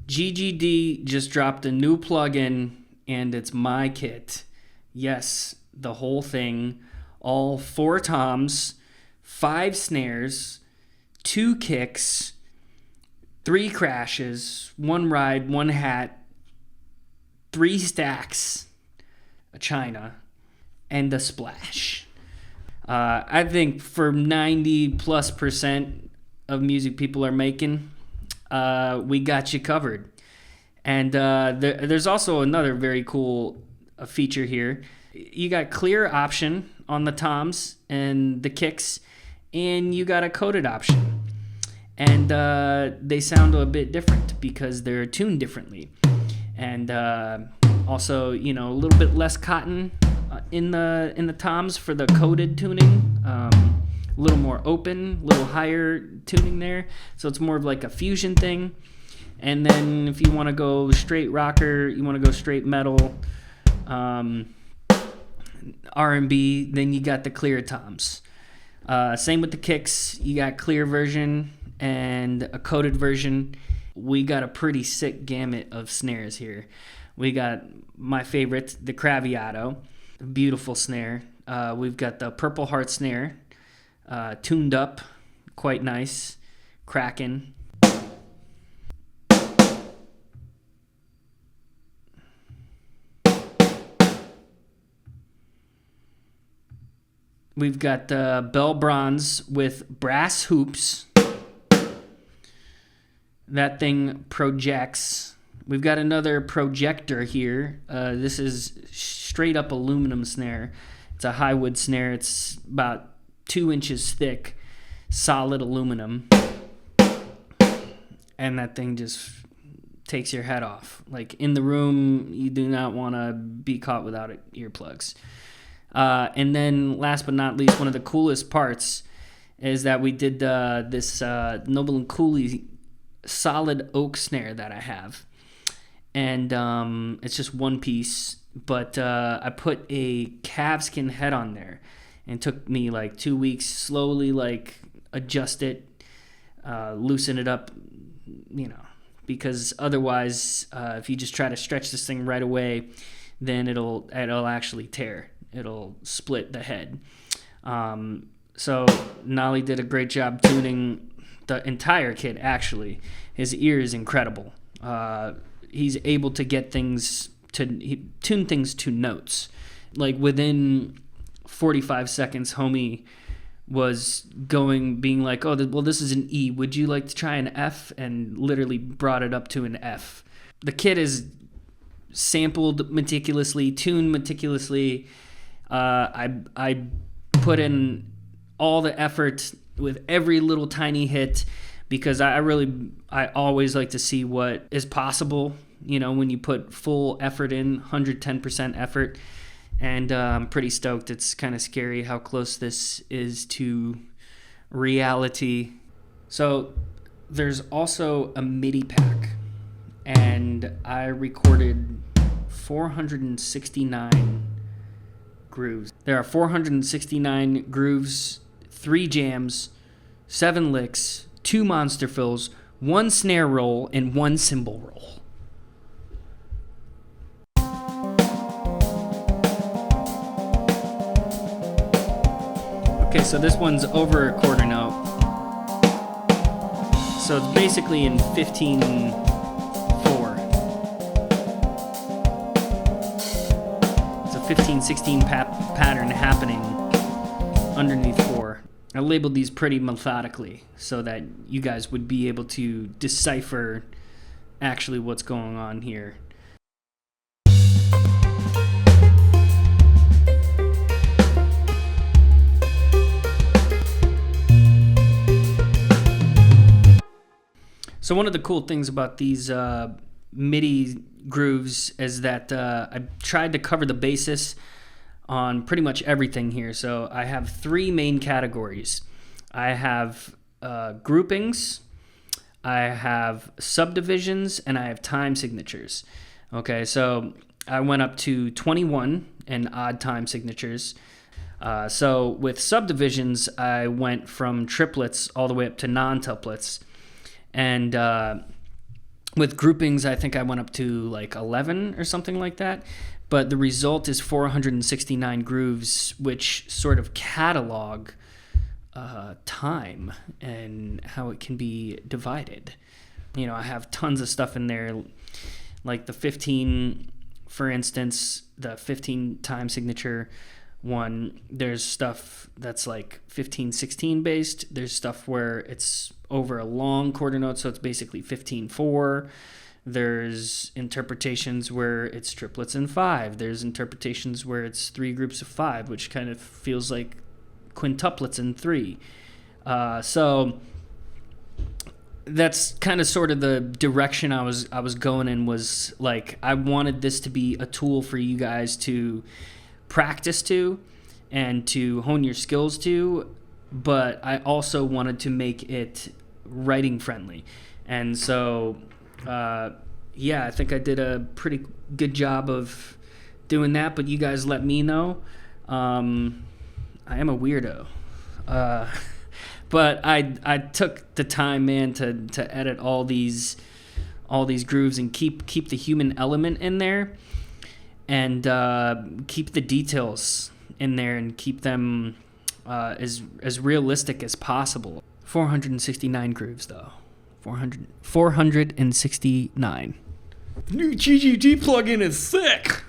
GGD just dropped a new plugin, and it's my kit. Yes, the whole thing. All 4 toms, 5 snares, 2 kicks, 3 crashes, 1 ride, 1 hat, 3 stacks, a china, and a splash. I think for 90+% of music people are making, we got you covered. And there's also another very cool feature here. You got clear option on the toms and the kicks, and you got a coded option. And they sound a bit different because they're tuned differently. And also, a little bit less cotton in the toms for the coded tuning. A little more open, a little higher tuning there. So it's more of like a fusion thing. And then if you want to go straight rocker, you want to go straight metal, R&B, then you got the clear toms. Same with the kicks. You got clear version and a coded version. We got a pretty sick gamut of snares here. We got my favorite, the Craviato, beautiful snare. We've got the Purple Heart snare, tuned up, quite nice, cracking. We've got the Bell Bronze with brass hoops. That thing projects. We've got another projector here. This is straight up aluminum snare. It's a high wood snare. It's about 2 inches thick, solid aluminum. And that thing just takes your head off. Like in the room, you do not want to be caught without earplugs. And then last but not least, one of the coolest parts is that we did this Noble and Cooley solid oak snare that I have. And it's just one piece, but I put a calfskin head on there, and it took me like 2 weeks, slowly like adjust it, loosen it up, because otherwise if you just try to stretch this thing right away, then it'll actually tear. It'll split the head. So Nolly did a great job tuning the entire kit, actually. His ear is incredible. He's able to tune things to notes. Like within 45 seconds, homie was being like, oh, well, this is an E. Would you like to try an F? And literally brought it up to an F. The kit is sampled meticulously, tuned meticulously. I put in all the effort with every little tiny hit, because I always like to see what is possible, when you put full effort in, 110% effort. And I'm pretty stoked. It's kind of scary how close this is to reality. So there's also a MIDI pack, and I recorded 469 grooves. There are 469 grooves, 3 jams, 7 licks, 2 monster fills, 1 snare roll, and 1 cymbal roll. Okay, so this one's over a quarter note. So it's basically in 15/4. It's a 15/16 pattern happening underneath 4. I labeled these pretty methodically so that you guys would be able to decipher actually what's going on here. So one of the cool things about these MIDI grooves is that I tried to cover the basis on pretty much everything here. So I have 3 main categories. I have groupings, I have subdivisions, and I have time signatures. Okay, so I went up to 21 and odd time signatures. So with subdivisions, I went from triplets all the way up to non-tuplets. And With groupings, I think I went up to like 11 or something like that. But the result is 469 grooves, which sort of catalog time and how it can be divided. You know, I have tons of stuff in there, like the 15, for instance, the 15 time signature one. There's stuff that's like 15-16 based. There's stuff where it's over a long quarter note, so it's basically 15-4. There's interpretations where it's triplets in 5. There's interpretations where it's 3 groups of 5, which kind of feels like quintuplets in 3. So that's kind of sort of the direction I was going in. Was like, I wanted this to be a tool for you guys to practice to and to hone your skills to, but I also wanted to make it writing friendly. And so I think I did a pretty good job of doing that, but you guys let me know. I am a weirdo. But I took the time, man, to edit all these grooves and keep the human element in there, and keep the details in there, and keep them as realistic as possible. 469 grooves, though. 469. New GGD plugin is sick.